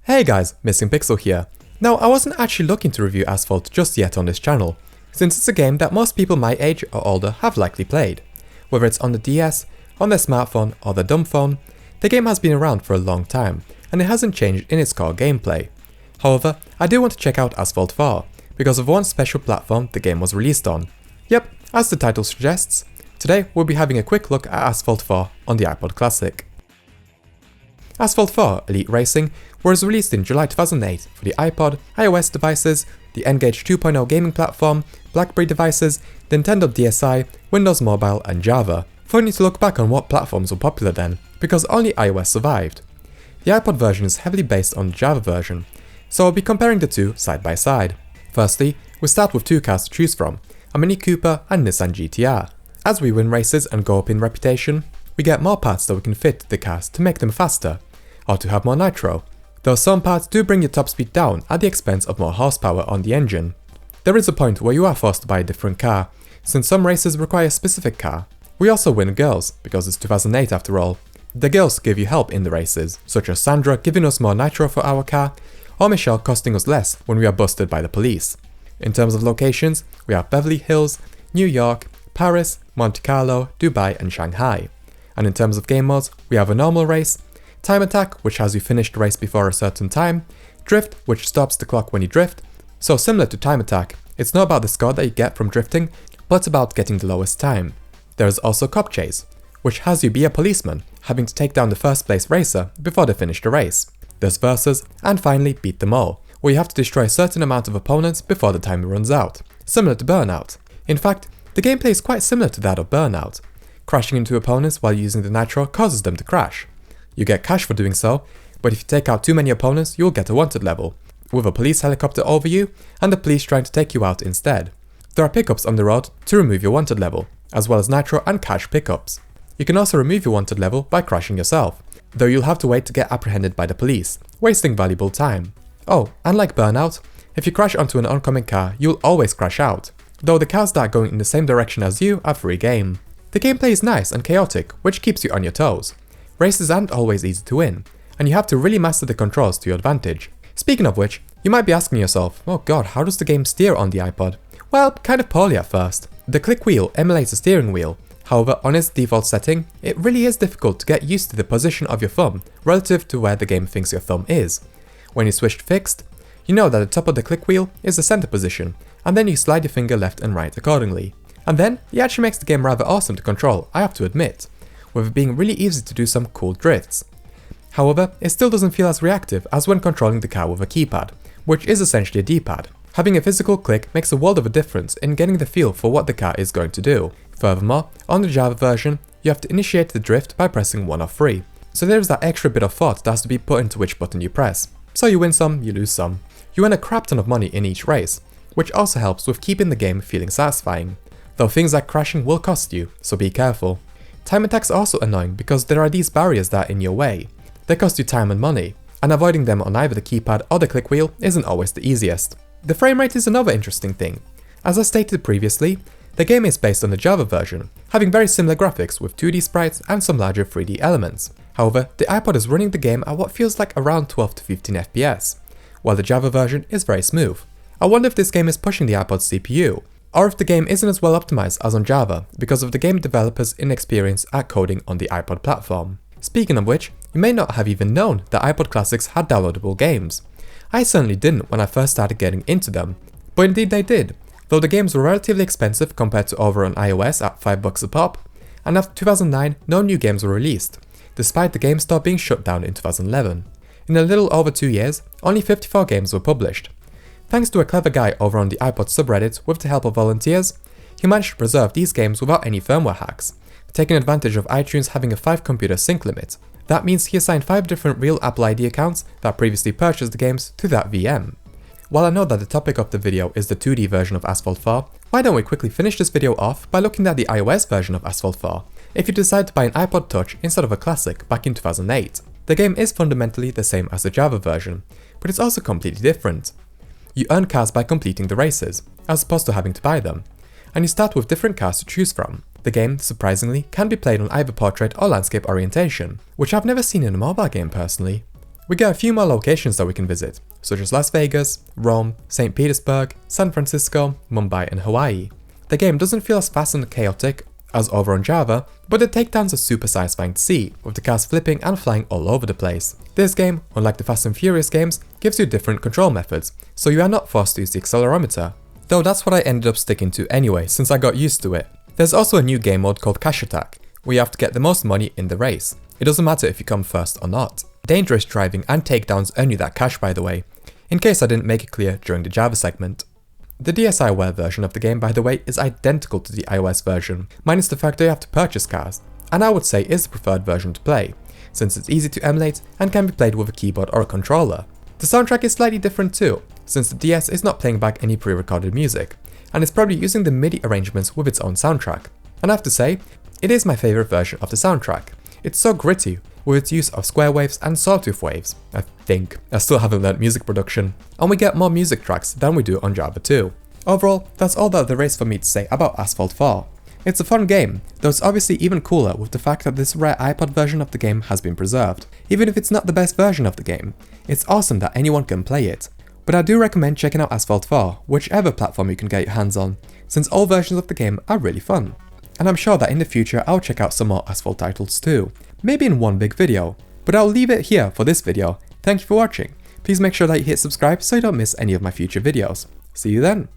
Hey guys, Missing Pixel here. Now, I wasn't actually looking to review Asphalt just yet on this channel, since it's a game that most people my age or older have likely played. Whether it's on the DS, on their smartphone or their dumb phone, the game has been around for a long time, and it hasn't changed in its core gameplay. However, I do want to check out Asphalt 4, because of one special platform the game was released on. Yep, as the title suggests, today we'll be having a quick look at Asphalt 4 on the iPod Classic. Asphalt 4 Elite Racing was released in July 2008 for the iPod, iOS devices, the N-Gage 2.0 gaming platform, BlackBerry devices, Nintendo DSi, Windows Mobile and Java. Funny to look back on what platforms were popular then, because only iOS survived. The iPod version is heavily based on the Java version, so I'll be comparing the two side by side. Firstly, we start with two cars to choose from, a Mini Cooper and Nissan GT-R. As we win races and go up in reputation, we get more parts that we can fit to the cars to make them faster, or to have more nitro, though some parts do bring your top speed down at the expense of more horsepower on the engine. There is a point where you are forced to buy a different car, since some races require a specific car. We also win girls, because it's 2008 after all. The girls give you help in the races, such as Sandra giving us more nitro for our car, or Michelle costing us less when we are busted by the police. In terms of locations, we have Beverly Hills, New York, Paris, Monte Carlo, Dubai and Shanghai. And in terms of game modes, we have a normal race, time attack, which has you finish the race before a certain time, drift, which stops the clock when you drift. So similar to time attack, it's not about the score that you get from drifting, but about getting the lowest time. There is also cop chase, which has you be a policeman, having to take down the first place racer before they finish the race. There's versus, and finally beat them all, where you have to destroy a certain amount of opponents before the time runs out, similar to Burnout. In fact, the gameplay is quite similar to that of Burnout. Crashing into opponents while using the nitro causes them to crash. You get cash for doing so, but if you take out too many opponents, you'll get a wanted level, with a police helicopter over you and the police trying to take you out instead. There are pickups on the road to remove your wanted level, as well as nitro and cash pickups. You can also remove your wanted level by crashing yourself, though you'll have to wait to get apprehended by the police, wasting valuable time. Oh, and like Burnout, if you crash onto an oncoming car, you'll always crash out, though the cars that are going in the same direction as you are free game. The gameplay is nice and chaotic, which keeps you on your toes. Races aren't always easy to win, and you have to really master the controls to your advantage. Speaking of which, you might be asking yourself, oh god, how does the game steer on the iPod? Well, kind of poorly at first. The click wheel emulates a steering wheel, however on its default setting, it really is difficult to get used to the position of your thumb relative to where the game thinks your thumb is. When you switch to fixed, you know that the top of the click wheel is the center position, and then you slide your finger left and right accordingly. And then, it actually makes the game rather awesome to control, I have to admit, with it being really easy to do some cool drifts. However, it still doesn't feel as reactive as when controlling the car with a keypad, which is essentially a D-pad. Having a physical click makes a world of a difference in getting the feel for what the car is going to do. Furthermore, on the Java version, you have to initiate the drift by pressing 1 of 3, so there is that extra bit of thought that has to be put into which button you press. So you win some, you lose some. You earn a crap ton of money in each race, which also helps with keeping the game feeling satisfying. Though things like crashing will cost you, so be careful. Time attacks are also annoying because there are these barriers that are in your way. They cost you time and money, and avoiding them on either the keypad or the click wheel isn't always the easiest. The frame rate is another interesting thing. As I stated previously, the game is based on the Java version, having very similar graphics with 2D sprites and some larger 3D elements. However, the iPod is running the game at what feels like around 12 to 15 FPS, while the Java version is very smooth. I wonder if this game is pushing the iPod's CPU, or if the game isn't as well optimized as on Java because of the game developer's inexperience at coding on the iPod platform. Speaking of which, you may not have even known that iPod Classics had downloadable games. I certainly didn't when I first started getting into them, but indeed they did, though the games were relatively expensive compared to over on iOS at $5 a pop, and after 2009 no new games were released, despite the game store being shut down in 2011. In a little over 2 years, only 54 games were published. Thanks to a clever guy over on the iPod subreddit with the help of volunteers, he managed to preserve these games without any firmware hacks, taking advantage of iTunes having a 5-computer sync limit. That means he assigned 5 different real Apple ID accounts that previously purchased the games to that VM. While I know that the topic of the video is the 2D version of Asphalt 4, why don't we quickly finish this video off by looking at the iOS version of Asphalt 4, if you decide to buy an iPod Touch instead of a Classic back in 2008. The game is fundamentally the same as the Java version, but it's also completely different. You earn cars by completing the races, as opposed to having to buy them, and you start with different cars to choose from. The game, surprisingly, can be played on either portrait or landscape orientation, which I've never seen in a mobile game personally. We get a few more locations that we can visit, such as Las Vegas, Rome, St. Petersburg, San Francisco, Mumbai and Hawaii. The game doesn't feel as fast and chaotic as over on Java, but the takedowns are super satisfying to see, with the cars flipping and flying all over the place. This game, unlike the Fast and Furious games, gives you different control methods, so you are not forced to use the accelerometer. Though that's what I ended up sticking to anyway, since I got used to it. There's also a new game mode called Cash Attack, where you have to get the most money in the race. It doesn't matter if you come first or not. Dangerous driving and takedowns earn you that cash, by the way, in case I didn't make it clear during the Java segment. The DSiWare version of the game, by the way, is identical to the iOS version, minus the fact that you have to purchase cars, and I would say is the preferred version to play, since it's easy to emulate and can be played with a keyboard or a controller. The soundtrack is slightly different too, since the DS is not playing back any pre-recorded music, and it's probably using the MIDI arrangements with its own soundtrack. And I have to say, it is my favourite version of the soundtrack. It's so gritty, with its use of square waves and sawtooth waves, I think. I still haven't learned music production. And we get more music tracks than we do on Java 2. Overall, that's all that there is for me to say about Asphalt 4. It's a fun game, though it's obviously even cooler with the fact that this rare iPod version of the game has been preserved. Even if it's not the best version of the game, it's awesome that anyone can play it. But I do recommend checking out Asphalt 4, whichever platform you can get your hands on, since all versions of the game are really fun. And I'm sure that in the future I'll check out some more Asphalt titles too, maybe in one big video. But I'll leave it here for this video. Thank you for watching. Please make sure that you hit subscribe so you don't miss any of my future videos. See you then.